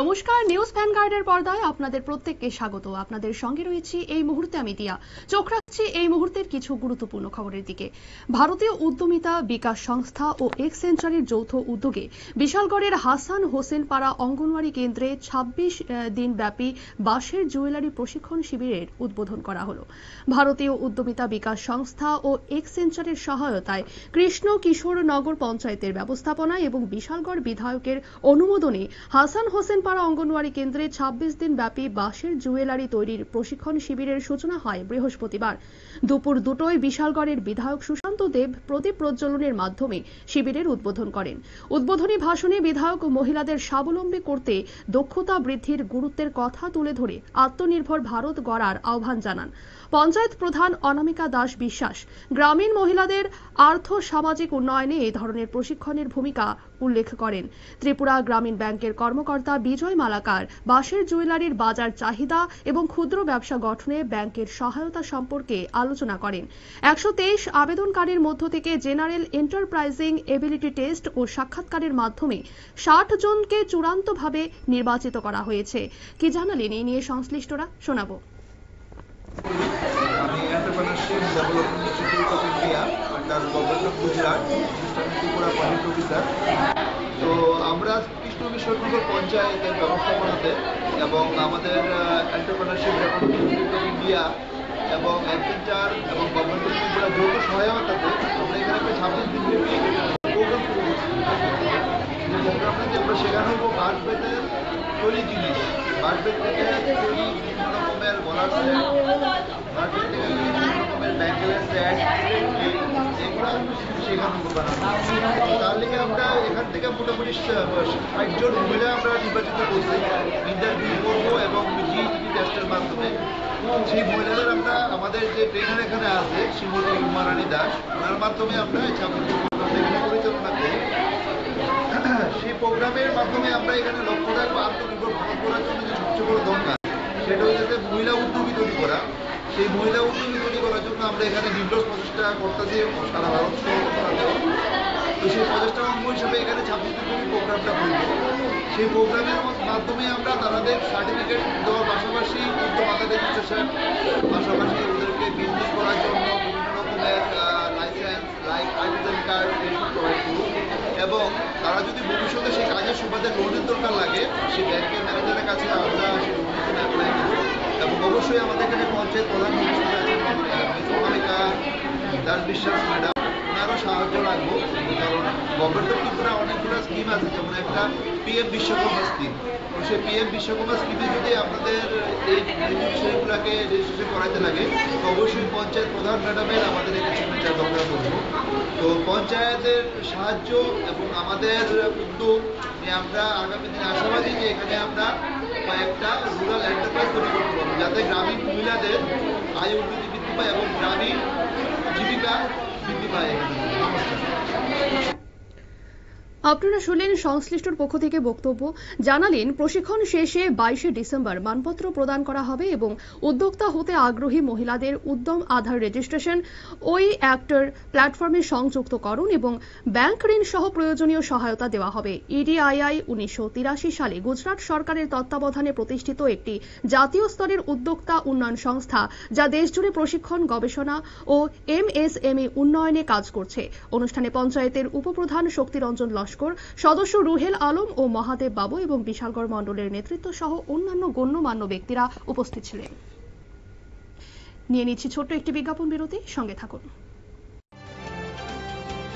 নমস্কার, নিউজ ভ্যানগার্ডের পর্দায় আপনাদের প্রত্যেককে স্বাগত। আপনাদের সঙ্গে রয়েছি এই মুহূর্তে আমি দিয়া। চোখ রাখছি এই মুহূর্তের কিছু গুরুত্বপূর্ণ খবরের দিকে। ভারতীয় উদ্যমিতা বিকাশ সংস্থা ও এক্সেঞ্চারের যৌথ উদ্যোগে বিশালগড়ের হাসান হোসেন পাড়া অঙ্গনওয়াড়ি কেন্দ্রে ২৬ দিন ব্যাপী বাঁশের জুয়েলারি প্রশিক্ষণ শিবিরের উদ্বোধন করা হলো। ভারতীয় উদ্যমিতা বিকাশ সংস্থা ও এক্সেঞ্চারের সহায়তায় কৃষ্ণ কিশোর নগর পঞ্চায়েতের ব্যবস্থাপনায় এবং বিশালগড় বিধায়কের অনুমোদনে হাসান হোসেন পাড়া অঙ্গনওয়াড়ি কেন্দ্রে ২৬ দিন ব্যাপী বাঁশের জুয়েলারি তৈরির প্রশিক্ষণ শিবিরের সূচনা হয় বৃহস্পতিবার দুপুর ২টোয়। বিশালগড়ের বিধায়ক সুশান্ত দেব প্রদীপ প্রজ্বলনের মাধ্যমে শিবিরের উদ্বোধন করেন। উদ্বোধনী ভাষণে বিধায়ক মহিলাদের স্বাবলম্বী করতে দক্ষতা বৃদ্ধির গুরুত্বের কথা তুলে ধরে আত্মনির্ভর ভারত গড়ার আহ্বান জানান। পঞ্চায়েত প্রধান অনামিকা দাস বিশ্বাস গ্রামীণ মহিলাদের আর্থ সামাজিক উন্নয়নে এই ধরনের প্রশিক্ষণের ভূমিকা উল্লেখ করেন। ত্রিপুরা গ্রামীণ ব্যাংকের কর্মকর্তা বিজয় মালাকার বাঁশের জুয়েলারির বাজার চাহিদা এবং ক্ষুদ্র ব্যবসা গঠনে ব্যাংকের সহায়তা সম্পর্কে আলোচনা করেন। ১২৩ আবেদনকারীর মধ্য থেকে জেনারেল এন্টারপ্রাইজিং এবিলিটি টেস্ট ও সাক্ষাৎকারের মাধ্যমে ৬০ জনকে চূড়ান্তভাবে নির্বাচিত করা হয়েছে। কি জানালেন এই নিয়ে সংশ্লিষ্টরা, শোনাবো। আমি entrepreneurship development institute of India under government of Gujarat, Tripura project officer. তো আমরা কৃষ্ণ কিশোর নগর পঞ্চায়েতের ব্যবস্থাপনাতে এবং আমাদের entrepreneurship development institute of India এবং এক্সেঞ্চার এবং গভর্নমেন্ট অফ ত্রিপুরা যৌথ সহায়তাতে আমরা এখানে একটা ২৬ দিন প্রোগ্রাম শুরু করছি। যে প্রোগ্রামটাতে আমরা শেখানো হবো বাঁশ বেতের তৈরি জিনিস, বাঁশ বেত থেকে তৈরি বিভিন্ন রকমের গলার সেট, বাঁশ বেত থেকে তৈরি বিভিন্ন রকমের ব্যাঙ্গেলের সেট, এগুলো শেখানো হবো বানানো। তার লিগে আমরা এখান থেকে মোটামুটি ৬০ জন মহিলা আমরা নির্বাচিত করছি ইন্টারভিউ করবো এবং জিইটি টেস্টের মাধ্যমে। সেই মহিলাদের আমরা আমাদের যে ট্রেনার এখানে আছে শ্রীমতী উমা রানী দাস, ওনার মাধ্যমে আমরা এখানে পরিচালনা করি। সেই প্রোগ্রামের মাধ্যমে আমরা এখানে লক্ষ্য রাখবো আত্মনির্ভর ভারত করার জন্য যে সবচেয়ে বড় দরকার সেটা হচ্ছে মহিলা উদ্যোগী তৈরি করা। সেই মহিলা উদ্যোগী তৈরি করার জন্য আমরা এখানে বিপ্লব প্রচেষ্টা করতেছি সারা ভারত সরকার। তো সেই প্রচেষ্টার অঙ্গ হিসেবে এখানে ২৬ দিন প্রোগ্রামটা করব। সেই প্রোগ্রামের মাধ্যমে আমরা তাদের সার্টিফিকেট দেওয়ার পাশাপাশি উদ্যোক্তা রেজিস্ট্রেশন, পাশাপাশি ওদেরকে বিজনেস করার জন্য বিভিন্ন রকমের লাইসেন্স লাইক আইডেন্টি কার্ড এইসব প্রোভাইড করব। এবং তারা যদি ভবিষ্যতে সেই কাজের সুবাদে লোনের দরকার লাগে সেই ব্যাংকের ম্যানেজারের কাছে আমরা সেই লোনের জন্য অ্যাপ্লাই করব। এবং অবশ্যই আমাদের এখানে পঞ্চায়েত প্রধান অনামিকা দাস বিশ্বাস ম্যাডাম, ওনারও সাহায্য রাখবো। কারণ গভর্নমেন্ট অফ ত্রিপুরা অনেকগুলো স্কিম আছে, যেমন একটা পিএম বিশ্বকর্মা স্কিম। তো সেই পিএম বিশ্বকর্মা স্কিমে যদি আপনাদের এই বিষয়গুলোকে রেজিস্ট্রেশন করাতে লাগে তো অবশ্যই পঞ্চায়েত প্রধান ম্যাডামের আমাদের এখানে সিগনেচার দরকার করবো। তো পঞ্চায়েতের সাহায্য এবং আমাদের উদ্যোগ নিয়ে আমরা আগামী দিনে আশাবাদী যে এখানে আমরা কয়েকটা রুরাল এন্টারপ্রাইজ তৈরি করতে পারবো, যাতে গ্রামীণ মহিলাদের আয় উন্নতি বৃদ্ধি পায় এবং গ্রামীণ জীবিকা বৃদ্ধি পায় এখানে। নমস্কার। আপনারা শুনলেন সংশ্লিষ্টর পক্ষ থেকে বক্তব্য। জানালেন প্রশিক্ষণ শেষে ২২শে ডিসেম্বর মানপত্র প্রদান করা হবে এবং উদ্যোক্তা হতে আগ্রহী মহিলাদের উদ্যম আধার রেজিস্ট্রেশন, ওই অ্যাক্টর প্ল্যাটফর্মে সংযুক্তকরণ এবং ব্যাংক ঋণ সহ প্রয়োজনীয় সহায়তা দেওয়া হবে। ইডিআইআই ১৯৮৩ সালে গুজরাট সরকারের তত্ত্বাবধানে প্রতিষ্ঠিত একটি জাতীয় স্তরের উদ্যোক্তা উন্নয়ন সংস্থা, যা দেশজুড়ে প্রশিক্ষণ, গবেষণা ও এমএসএমই উন্নয়নে কাজ করছে। অনুষ্ঠানে পঞ্চায়েতের উপপ্রধান শক্তিরঞ্জন লস্কর, সদস্য রুহেল আলম ও মহাদেব বাবু এবং বিশালগড় মণ্ডলের নেতৃত্ব সহ অন্যান্য গণ্যমান্য ব্যক্তিরা উপস্থিত ছিলেন। নিয়ে নিচ্ছি ছোট্ট একটি বিজ্ঞাপন বিরতি, সঙ্গে থাকুন।